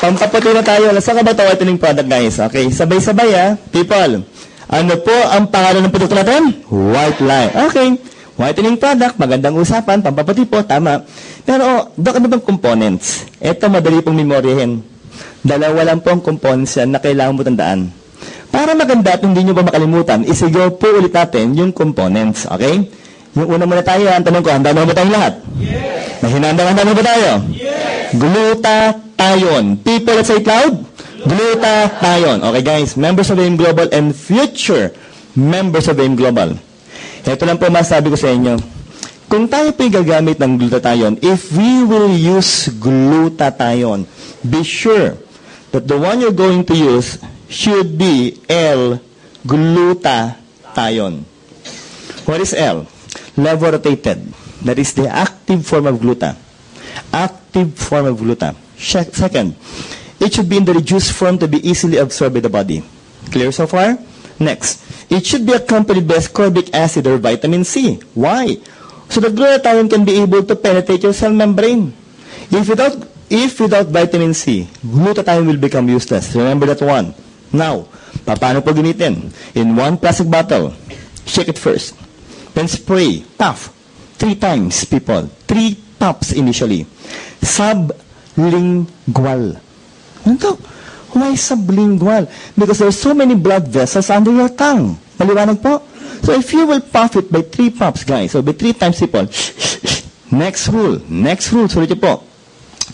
Pampaputi na tayo. Saan ka ba ito whitening product, guys? Okay, sabay-sabay people. Ano po ang pangalan ng produkto natin? White Light. Okay. Whitening product, magandang usapan, pampaputi po, tama. Pero, Doc, ano bang components? Ito, madali pong memoryahin. Dalawa lang po ang components yan na kailangan mo tandaan. Para maganda at hindi nyo pa makalimutan, isigaw po ulit natin yung components. Okay? Yung una muna tayo, ang tanong ko, handa na ba tayong lahat? Yes! Handa na ba tayo? Yes! Glutathione. People, let's say it loud. Glutathione. Okay guys, members of AIM Global and future members of AIM Global. Ito lang po masabi ko sa inyo. Kung tayo po gagamit ng glutathione, if we will use glutathione, be sure that the one you're going to use should be L-glutathione. What is L? Levodotated. That is the active form of gluta. Active form of gluta. Second, it should be in the reduced form to be easily absorbed by the body. Clear so far? Next, it should be accompanied by ascorbic acid or vitamin C. Why? So that glutathione can be able to penetrate your cell membrane. If without vitamin C, glutathione will become useless. Remember that one. Now, paano po gamitin? In one plastic bottle, shake it first. Then spray, puff, 3 times, people. 3 puffs initially. Sublingual. Ano? Why sublingual? Because there are so many blood vessels under your tongue. Maliwanag po? So if you will puff it by 3 puffs, guys, so by 3 times, people. Next rule, sulit po.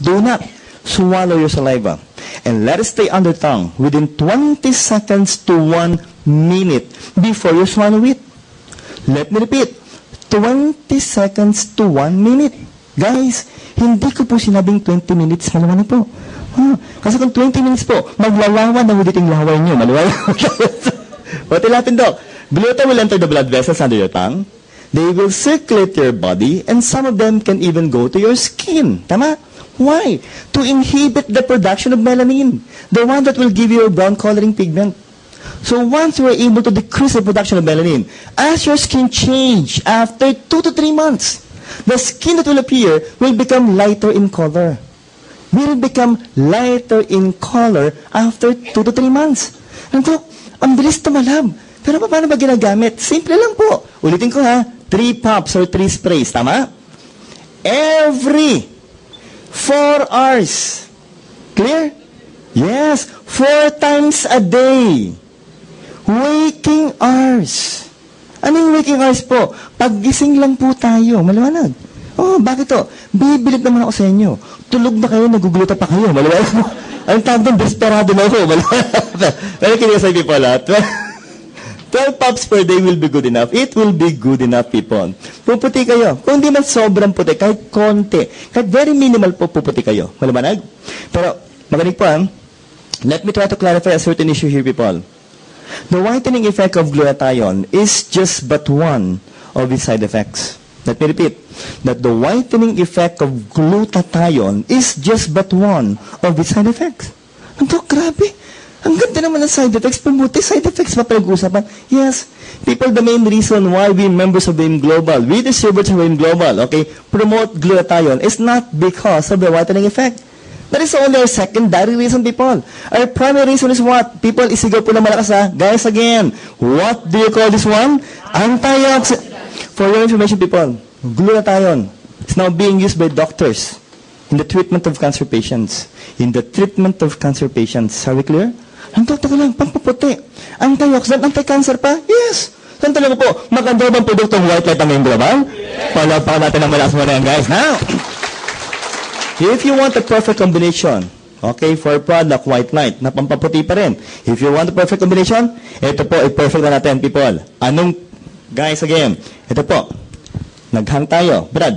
Do not swallow your saliva. And let it stay under tongue within 20 seconds to 1 minute before you swallow it. Let me repeat. 20 seconds to 1 minute. Guys, hindi ko po sinabing 20 minutes. Maliwanag po. Kasi kung 20 minutes po, maglalawan na ulitin laway nyo. Maliwanag. What will happen, Doc? Gluta will enter the blood vessels under your tongue. They will circulate your body, and some of them can even go to your skin. Tama? Why? To inhibit the production of melanin, the one that will give you a brown coloring pigment. So once you are able to decrease the production of melanin, as your skin change after 2 to 3 months, the skin that will appear will become lighter in color. Will become lighter in color after 2 to 3 months. And so, ang bilis tumalab. Pero paano ba ginagamit? Simple lang po. Ulitin ko 3 puffs or 3 sprays. Tama? Every 4 hours. Clear? Yes. 4 times a day. Waking hours. Anong waking hours po? Paggising lang po tayo. Maliwanag. Oh, bakit to? Bibilip naman ako sa inyo. Tulog ba kayo? Naguguluta pa kayo. Maliwanag mo. Ang tawag doon, desperado na ako. Pero kiniya people, 12 puffs per day will be good enough. It will be good enough, people. Puputi kayo. Kung di man sobrang puti, kahit konti, kahit very minimal po, puputi kayo. Maliwanag? Pero, magaling po, let me try to clarify a certain issue here, people. The whitening effect of glutathione is just but one of its side effects. Let me repeat, that the whitening effect of glutathione is just but one of its side effects. Ito, grabe. Ang ganda naman ng side effects. Pumuti, side effects pa pinag-uusapan. Yes, people, the main reason why we members of AIM Global, we distributors of AIM Global, okay, promote glutathione is not because of the whitening effect. That is only our secondary reason, people. Our primary reason is what? People, isigaw po na malakas Guys, again, what do you call this one? Antioxidant. For your information, people, glutathione is now being used by doctors in the treatment of cancer patients. In the treatment of cancer patients. Are we clear? Ang totoo lang, pampaputi. Antioxidant, anti-cancer pa? Yes. Saan talaga po, maganda bang produktong White Light ang AIM Global? Palapakan natin ang malakas mo na yan, guys. Now, if you want the perfect combination, okay, for product White Light, na pampaputi pa rin. If you want the perfect combination, ito po, i-perfect na natin, people. Guys, again, ito po, naghang tayo. Brad.